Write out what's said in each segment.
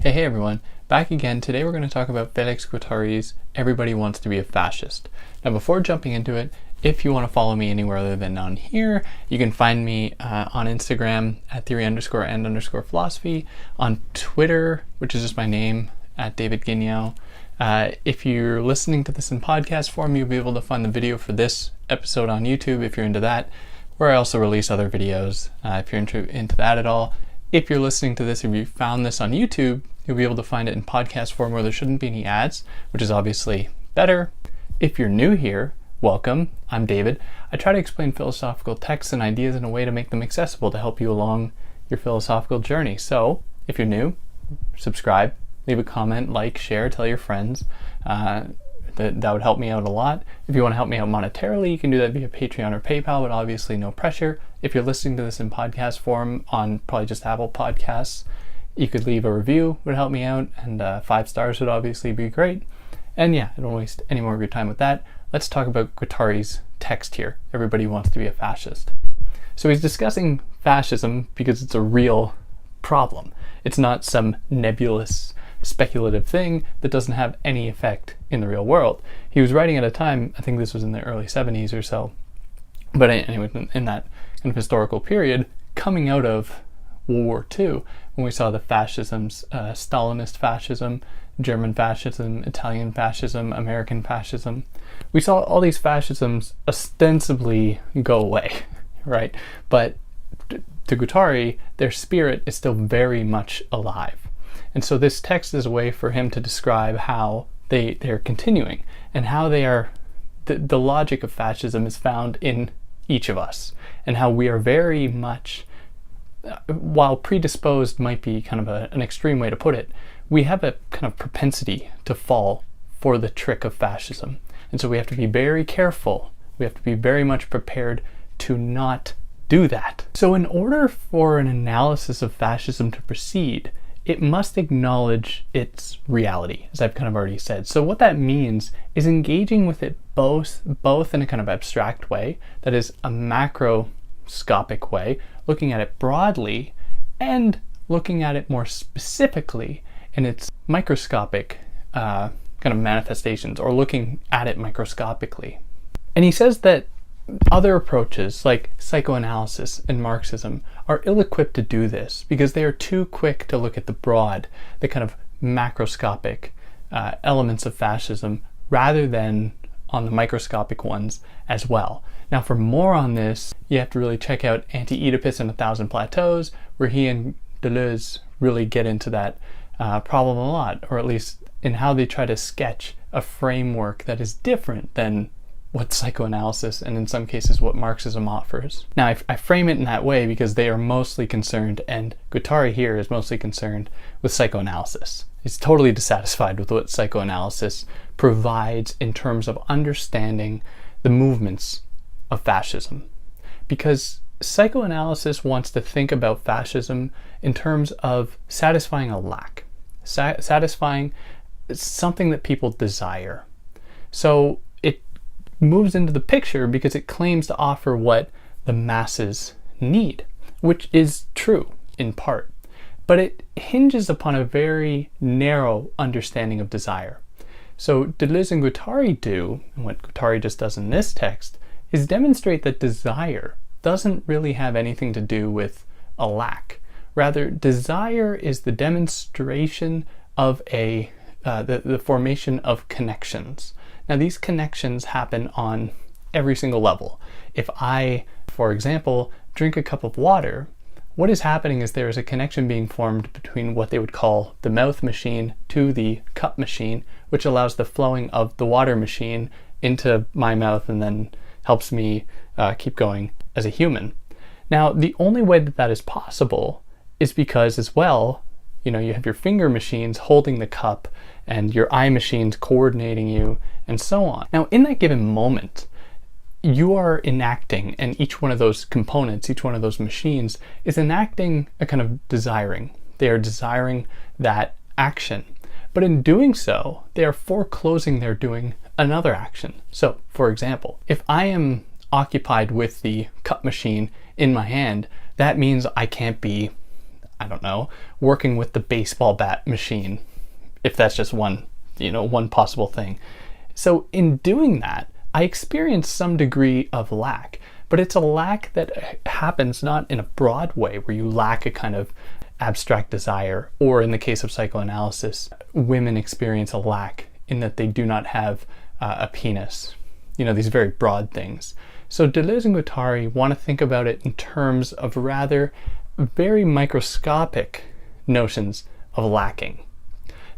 Hey everyone, back again. Today we're going to talk about Felix Guattari's Everybody Wants to be a Fascist. Now before jumping into it, if you want to follow me anywhere other than on here, you can find me on Instagram at theory_and_philosophy, on Twitter, which is just my name, at David Guigneault. If you're listening to this in podcast form, you'll be able to find the video for this episode on YouTube if you're into that, where I also release other videos if you're into that at all. If you're listening to this, if you found this on YouTube, you'll be able to find it in podcast form where there shouldn't be any ads, which is obviously better. If you're new here, welcome. I'm David. I try to explain philosophical texts and ideas in a way to make them accessible to help you along your philosophical journey. So if you're new, subscribe, leave a comment, like, share, tell your friends. That would help me out a lot. If you want to help me out monetarily, you can do that via Patreon or PayPal, but obviously no pressure. If you're listening to this in podcast form on probably just Apple Podcasts, you could leave a review, would help me out, and 5 stars would obviously be great. And yeah, I don't waste any more of your time with that. Let's talk about Guattari's text here. Everybody wants to be a fascist. So he's discussing fascism because it's a real problem. It's not some nebulous, speculative thing that doesn't have any effect in the real world. He was writing at a time, I think this was in the early 70s or so, but anyway, in that kind of historical period, coming out of World War II, when we saw the fascisms, Stalinist fascism, German fascism, Italian fascism, American fascism, we saw all these fascisms ostensibly go away, right? But to Guattari, their spirit is still very much alive. And so this text is a way for him to describe how they're continuing and how they are, the logic of fascism is found in each of us, and how we are very much, while predisposed might be kind of an extreme way to put it, we have a kind of propensity to fall for the trick of fascism. And so we have to be very careful. We have to be very much prepared to not do that. So in order for an analysis of fascism to proceed, it must acknowledge its reality, as I've kind of already said. So what that means is engaging with it both in a kind of abstract way, that is a macroscopic way, looking at it broadly, and looking at it more specifically in its microscopic kind of manifestations, or looking at it microscopically. And he says that other approaches like psychoanalysis and Marxism are ill-equipped to do this because they are too quick to look at the broad, the kind of macroscopic elements of fascism rather than on the microscopic ones as well. Now for more on this, you have to really check out Anti-Oedipus and 1,000 Plateaus, where he and Deleuze really get into that problem a lot, or at least in how they try to sketch a framework that is different than what psychoanalysis and in some cases what Marxism offers. Now I frame it in that way because they are mostly concerned, and Guattari here is mostly concerned with psychoanalysis. He's totally dissatisfied with what psychoanalysis provides in terms of understanding the movements of fascism. Because psychoanalysis wants to think about fascism in terms of satisfying a lack, satisfying something that people desire. So it moves into the picture because it claims to offer what the masses need, which is true in part, but it hinges upon a very narrow understanding of desire. So Deleuze and Guattari do, and what Guattari just does in this text, is demonstrate that desire doesn't really have anything to do with a lack. Rather, desire is the demonstration of the formation of connections. Now these connections happen on every single level. If I, for example, drink a cup of water, what is happening is there is a connection being formed between what they would call the mouth machine to the cup machine, which allows the flowing of the water machine into my mouth and then helps me keep going as a human. Now the only way that that is possible is because as well, you have your finger machines holding the cup and your eye machines coordinating you and so on. Now in that given moment, you are enacting, and each one of those components, each one of those machines is enacting a kind of desiring. They are desiring that action. But in doing so, they are foreclosing their doing another action. So for example, if I am occupied with the cup machine in my hand, that means I can't be I don't know, working with the baseball bat machine, if that's just one possible thing. So in doing that, I experience some degree of lack, but it's a lack that happens not in a broad way where you lack a kind of abstract desire, or in the case of psychoanalysis, women experience a lack in that they do not have a penis, these very broad things. So Deleuze and Guattari want to think about it in terms of rather very microscopic notions of lacking.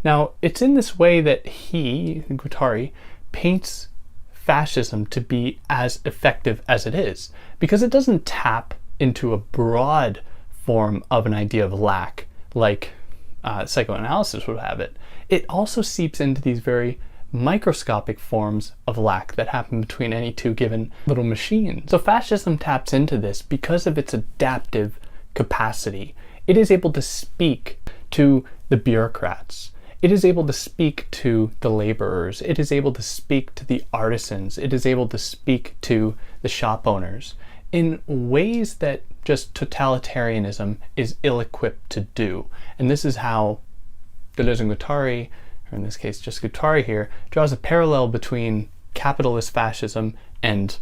Now, it's in this way that Guattari, paints fascism to be as effective as it is, because it doesn't tap into a broad form of an idea of lack like psychoanalysis would have it. It also seeps into these very microscopic forms of lack that happen between any two given little machines. So fascism taps into this because of its adaptive capacity. It is able to speak to the bureaucrats. It is able to speak to the laborers. It is able to speak to the artisans. It is able to speak to the shop owners in ways that just totalitarianism is ill-equipped to do. And this is how Deleuze and Guattari, or in this case just Guattari here, draws a parallel between capitalist fascism and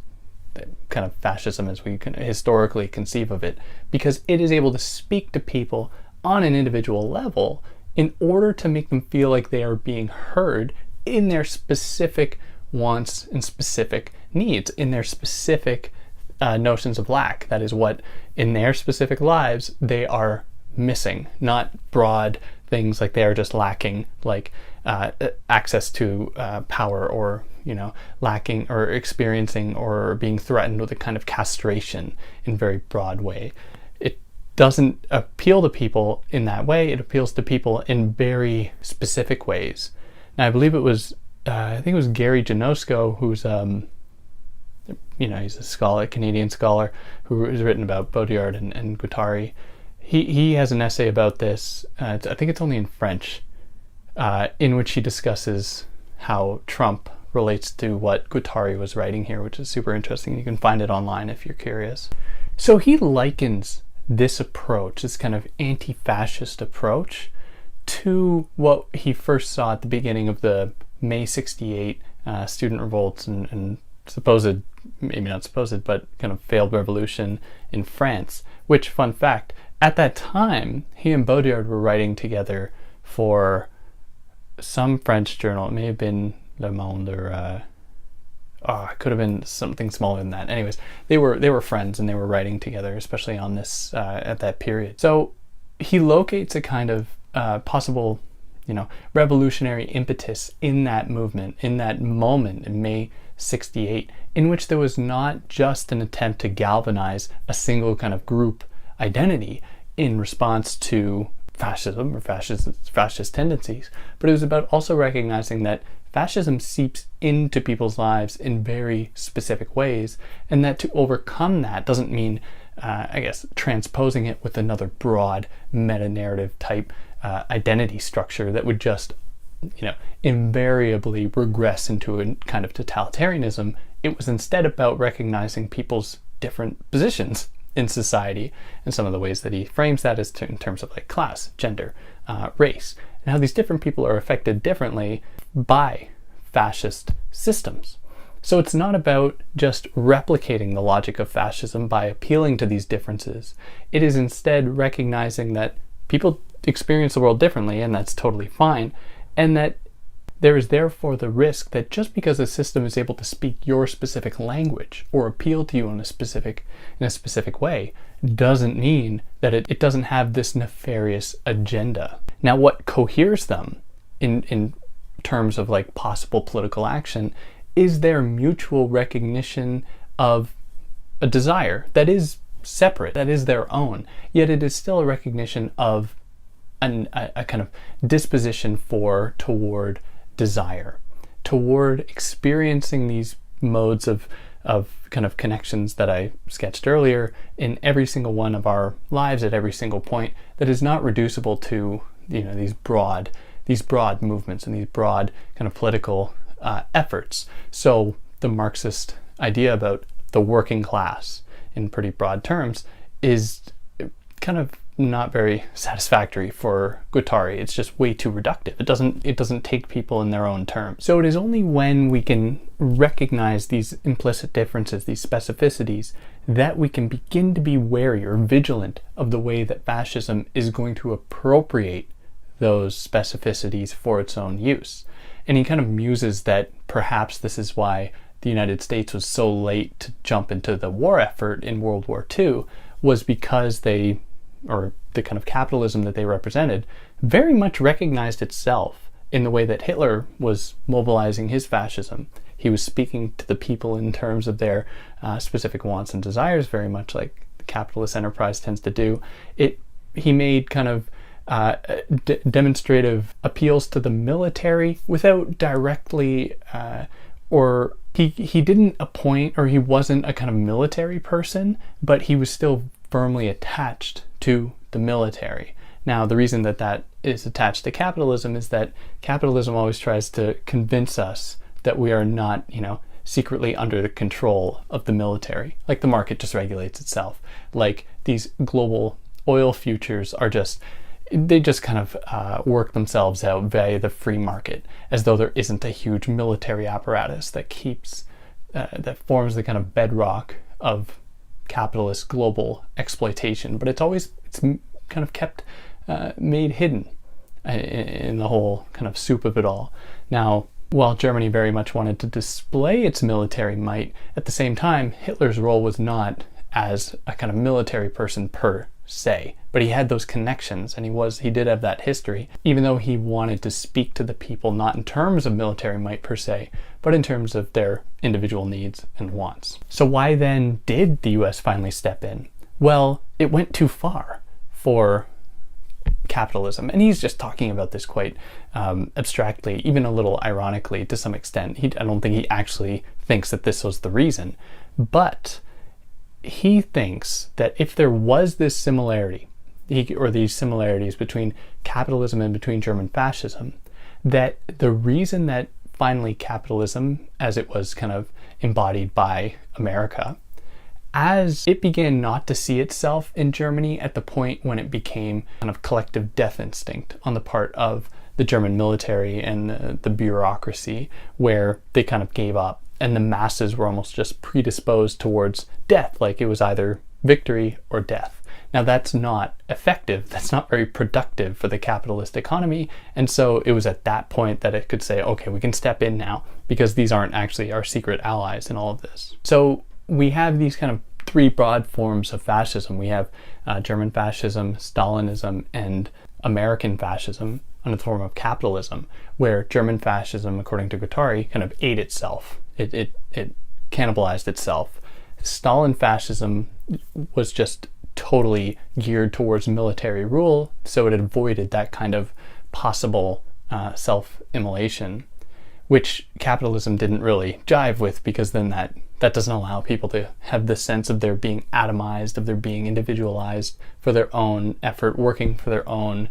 kind of fascism as we can historically conceive of it, because it is able to speak to people on an individual level in order to make them feel like they are being heard in their specific wants and specific needs, in their specific notions of lack. That is what, in their specific lives, they are missing, not broad things like they are just lacking, like access to power, or lacking or experiencing or being threatened with a kind of castration in very broad way. It doesn't appeal to people in that way. It appeals to people in very specific ways. Now, I believe it was I think it was Gary Janosko, who's he's a scholar, Canadian scholar, who has written about Baudrillard and Guattari. He has an essay about this, I think it's only in French, in which he discusses how Trump relates to what Guattari was writing here, which is super interesting. You can find it online if you're curious. So he likens this approach, this kind of anti-fascist approach, to what he first saw at the beginning of the May 68 student revolts and supposed, maybe not supposed, but kind of failed revolution in France, which, fun fact, at that time, he and Baudrillard were writing together for some French journal. It may have been Le Monde, or it could have been something smaller than that. Anyways, they were friends and they were writing together, especially on this at that period. So he locates a kind of possible, revolutionary impetus in that movement, in that moment in May 68, in which there was not just an attempt to galvanize a single kind of group identity in response to fascism or fascist tendencies, but it was about also recognizing that fascism seeps into people's lives in very specific ways, and that to overcome that doesn't mean, transposing it with another broad meta-narrative type identity structure that would just, invariably regress into a kind of totalitarianism. It was instead about recognizing people's different positions in society, and some of the ways that he frames that is in terms of like class, gender, race, and how these different people are affected differently by fascist systems. So it's not about just replicating the logic of fascism by appealing to these differences. It is instead recognizing that people experience the world differently, and that's totally fine, and that there is therefore the risk that just because a system is able to speak your specific language or appeal to you in a specific way doesn't mean that it doesn't have this nefarious agenda. Now, what coheres them in terms of like possible political action is their mutual recognition of a desire that is separate, that is their own, yet it is still a recognition of a kind of disposition toward desire, toward experiencing these modes of kind of connections that I sketched earlier in every single one of our lives at every single point, that is not reducible to these broad movements and these broad kind of political efforts. So the Marxist idea about the working class in pretty broad terms is kind of not very satisfactory for Guattari. It's just way too reductive. It doesn't take people in their own terms. So it is only when we can recognize these implicit differences, these specificities, that we can begin to be wary or vigilant of the way that fascism is going to appropriate those specificities for its own use. And he kind of muses that perhaps this is why the United States was so late to jump into the war effort in World War II, was because they, or the kind of capitalism that they represented, very much recognized itself in the way that Hitler was mobilizing his fascism. He was speaking to the people in terms of their specific wants and desires, very much like the capitalist enterprise tends to do. He made kind of demonstrative appeals to the military without directly, or he didn't appoint, or he wasn't a kind of military person, but he was still firmly attached to the military. Now, the reason that that is attached to capitalism is that capitalism always tries to convince us that we are not, secretly under the control of the military. Like the market just regulates itself. Like these global oil futures they just kind of work themselves out via the free market, as though there isn't a huge military apparatus that that forms the kind of bedrock of capitalist global exploitation. But it's kind of kept made hidden in the whole kind of soup of it all. Now, while Germany very much wanted to display its military might, at the same time, Hitler's role was not as a kind of military person per se, but he had those connections, and he did have that history, even though he wanted to speak to the people not in terms of military might per se, but in terms of their individual needs and wants. So why then did the US finally step in? Well, it went too far for capitalism, and he's just talking about this quite abstractly, even a little ironically to some extent. I don't think he actually thinks that this was the reason, but he thinks that if there was this similarity, or these similarities between capitalism and between German fascism, that the reason that finally capitalism, as it was kind of embodied by America, as it began not to see itself in Germany at the point when it became kind of collective death instinct on the part of the German military and the bureaucracy, where they kind of gave up and the masses were almost just predisposed towards death, like it was either victory or death. Now that's not effective, that's not very productive for the capitalist economy, and so it was at that point that it could say, okay, we can step in now, because these aren't actually our secret allies in all of this. So we have these kind of three broad forms of fascism. We have German fascism, Stalinism, and American fascism under the form of capitalism, where German fascism, according to Guattari, kind of ate itself. It cannibalized itself. Stalin fascism was just totally geared towards military rule, so it avoided that kind of possible self-immolation, which capitalism didn't really jive with, because then that doesn't allow people to have the sense of their being atomized, of their being individualized for their own effort, working for their own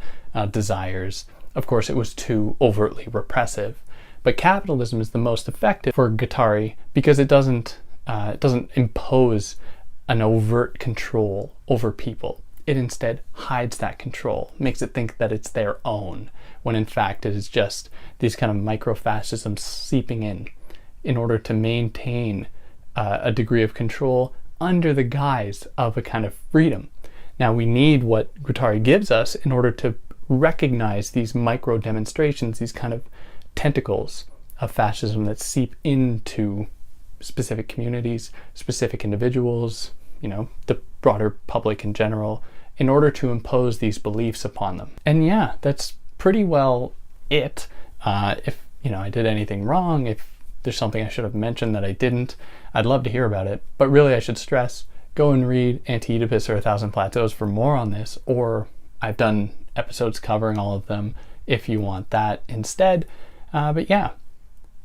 desires. Of course, it was too overtly repressive. But capitalism is the most effective for Guattari because it doesn't impose an overt control over people. It instead hides that control, makes it think that it's their own, when in fact it is just these kind of micro-fascisms seeping in order to maintain a degree of control under the guise of a kind of freedom. Now we need what Guattari gives us in order to recognize these micro demonstrations, these kind of tentacles of fascism that seep into specific communities, specific individuals, the broader public in general, in order to impose these beliefs upon them. And yeah, that's pretty well it. If I did anything wrong, if there's something I should have mentioned that I didn't, I'd love to hear about it. But really, I should stress, go and read Anti-Oedipus or 1,000 Plateaus for more on this, or I've done episodes covering all of them if you want that instead. But yeah,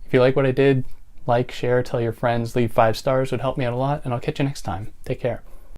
if you like what I did, like, share, tell your friends, leave 5 stars would help me out a lot, and I'll catch you next time. Take care.